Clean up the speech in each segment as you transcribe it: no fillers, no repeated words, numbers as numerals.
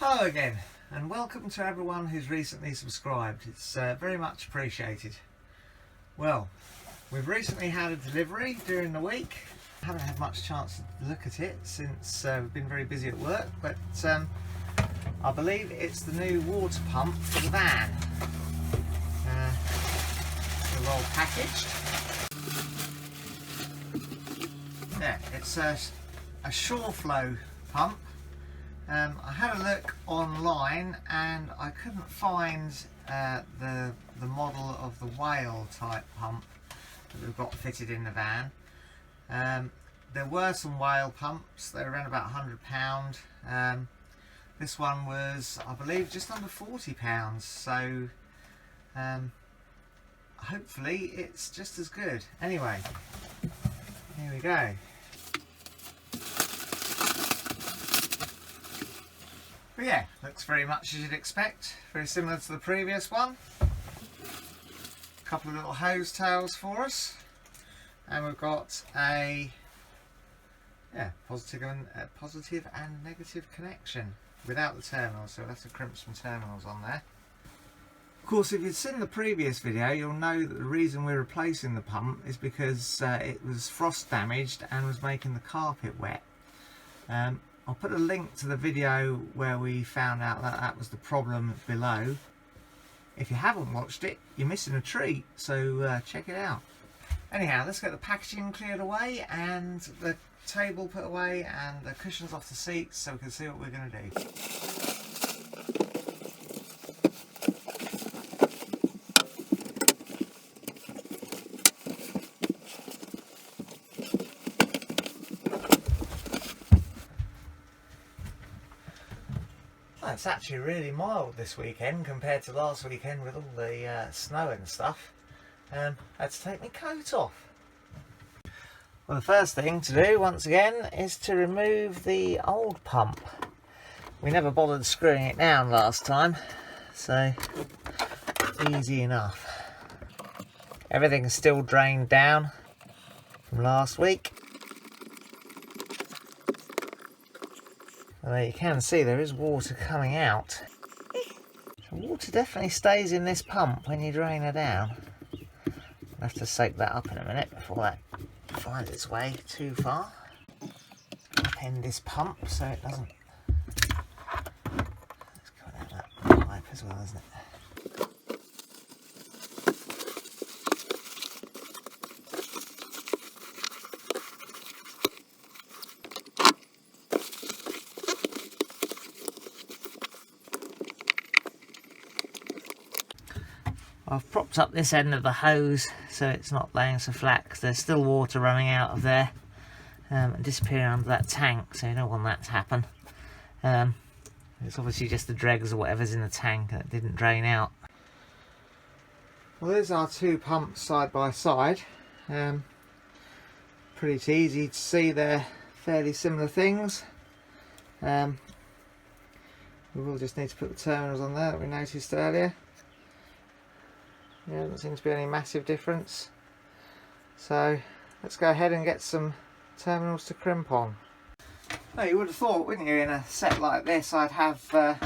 Hello again, and welcome to everyone who's recently subscribed. It's very much appreciated. Well, we've recently had a delivery during the week. I haven't had much chance to look at it since we've been very busy at work, but I believe it's the new water pump for the van. It's well packaged. Yeah, it's a shore flow pump. I had a look online and I couldn't find the model of the whale type pump that we've got fitted in the van. There were some whale pumps. They were around about £100. This one was, I believe, just under £40, so hopefully it's just as good. Anyway, here we go. But yeah, looks very much as you'd expect, very similar to the previous one. A couple of little hose tails for us, and we've got a positive and negative connection without the terminals, so we'll have to crimp some terminals on there. Of course, if you've seen the previous video, you'll know that the reason we're replacing the pump is because it was frost damaged and was making the carpet wet. I'll put a link to the video where we found out that that was the problem below. If you haven't watched it, you're missing a treat, so check it out. Anyhow, let's get the packaging cleared away and the table put away and the cushions off the seats so we can see what we're going to do. It's actually really mild this weekend compared to last weekend with all the snow and stuff. I had to take my coat off. Well, the first thing to do once again is to remove the old pump. We never bothered screwing it down last time, so easy enough. Everything's still drained down from last week. Well, you can see there is water coming out. So water definitely stays in this pump when you drain her down. I'll have to soak that up in a minute before that finds its way too far. End this pump so it doesn't. Let's cut out that pipe as well, isn't it? I've propped up this end of the hose so it's not laying so flat because there's still water running out of there and disappearing under that tank, so you don't want that to happen. It's obviously just the dregs or whatever's in the tank that didn't drain out. Well, there's our two pumps side by side. Pretty easy to see they're fairly similar things. We will just need to put the terminals on there that we noticed earlier. Yeah, doesn't seem to be any massive difference. So let's go ahead and get some terminals to crimp on. Well, you would have thought, wouldn't you, in a set like this I'd have the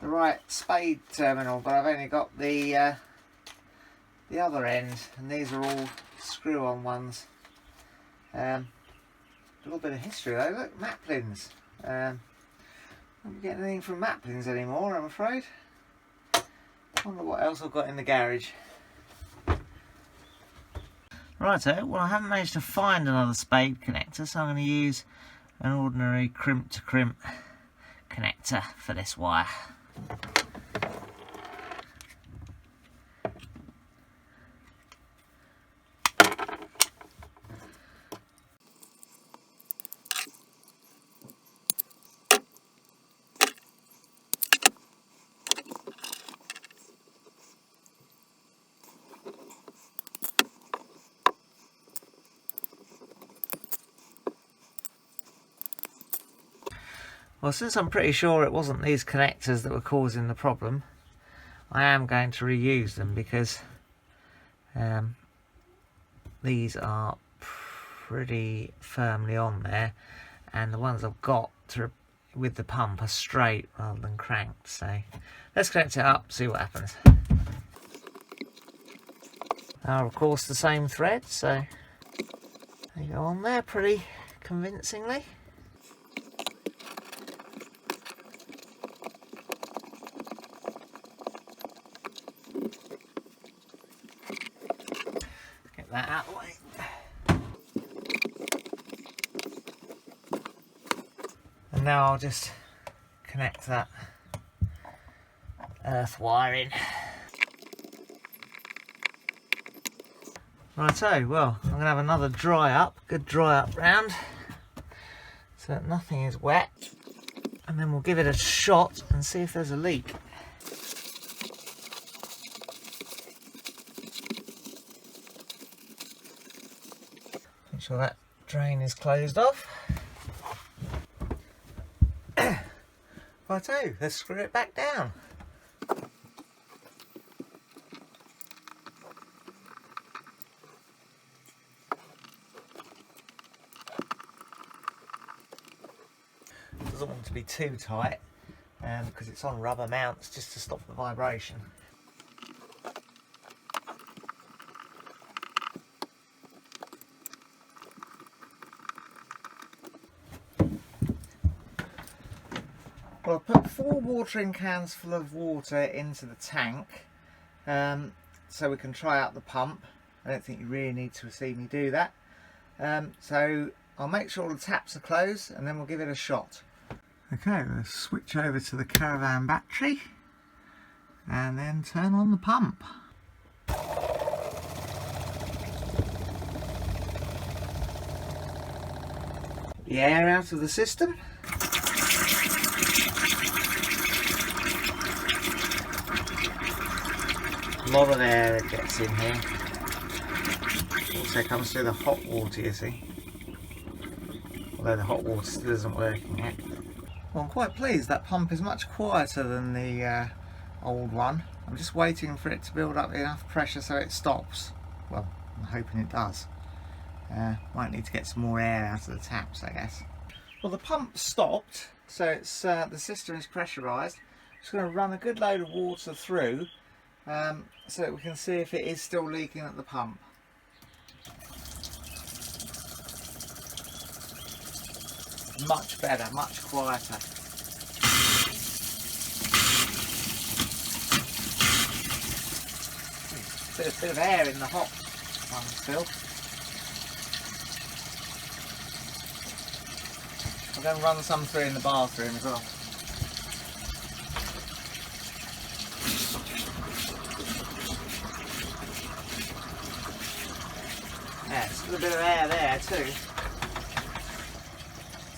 right spade terminal, but I've only got the other end, and these are all screw-on ones. A little bit of history though. Look, Maplins. Don't get anything from Maplins anymore, I'm afraid. Wonder what else I've got in the garage. Righto, well, I haven't managed to find another spade connector, so I'm going to use an ordinary crimp to crimp connector for this wire. Well, since I'm pretty sure it wasn't these connectors that were causing the problem, I am going to reuse them because these are pretty firmly on there, and the ones I've got to with the pump are straight rather than cranked. So let's connect it up, see what happens. Now of course the same thread, so they go on there pretty convincingly. Get that out of the way. And now I'll just connect that earth wire in. Righto, well, I'm going to have another dry up, good dry up round, so that nothing is wet, and then we'll give it a shot and see if there's a leak. Make sure that drain is closed off. Righto, let's screw it back down. Doesn't want to be too tight because it's on rubber mounts, just to stop the vibration. Well, I've put 4 watering cans full of water into the tank so we can try out the pump. I don't think you really need to see me do that. So I'll make sure all the taps are closed and then we'll give it a shot. Okay, let's switch over to the caravan battery and then turn on the pump. The air out of the system. A lot of air that gets in here. Also comes through the hot water, you see. Although the hot water still isn't working yet. Well, I'm quite pleased that pump is much quieter than the old one. I'm just waiting for it to build up enough pressure so it stops. Well, I'm hoping it does. Might need to get some more air out of the taps, I guess. Well, the pump stopped, so it's the system is pressurised. Just going to run a good load of water through so that we can see if it is still leaking at the pump. Much better, much quieter. Bit of air in the hot one still. I'm going to run some through in the bathroom as well. Yeah, still a bit of air there too.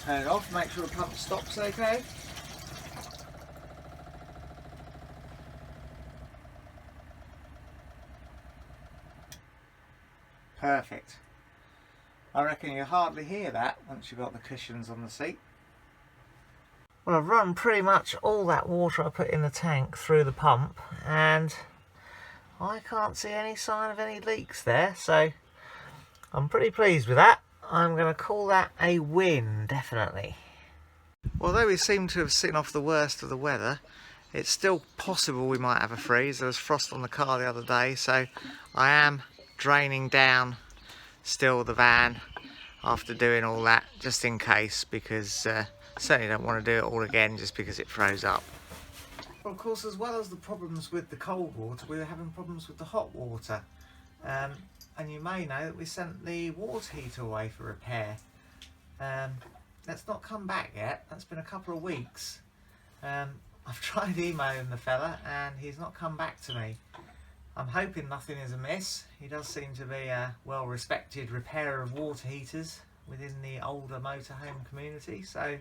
Turn it off, make sure the pump stops okay. Perfect. I reckon you hardly hear that once you've got the cushions on the seat. Well, I've run pretty much all that water I put in the tank through the pump and I can't see any sign of any leaks there, so I'm pretty pleased with that. I'm going to call that a win, definitely. Although we seem to have seen off the worst of the weather, it's still possible we might have a freeze. There was frost on the car the other day, so I am draining down still the van after doing all that, just in case, because certainly don't want to do it all again just because it froze up. Well, of course, as well as the problems with the cold water, we were having problems with the hot water. And you may know that we sent the water heater away for repair. That's not come back yet. That's been a couple of weeks. I've tried emailing the fella and he's not come back to me. I'm hoping nothing is amiss. He does seem to be a well-respected repairer of water heaters within the older motorhome community, so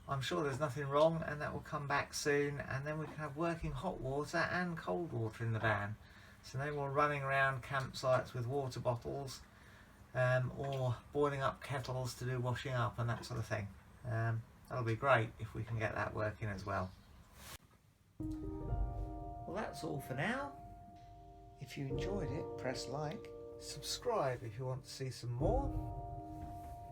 I'm sure there's nothing wrong and that will come back soon, and then we can have working hot water and cold water in the van. So no more running around campsites with water bottles or boiling up kettles to do washing up and that sort of thing. That'll be great if we can get that working as well. Well, that's all for now. If you enjoyed it, press like, subscribe if you want to see some more,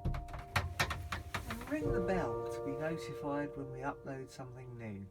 and ring the bell to to be notified when we upload something new.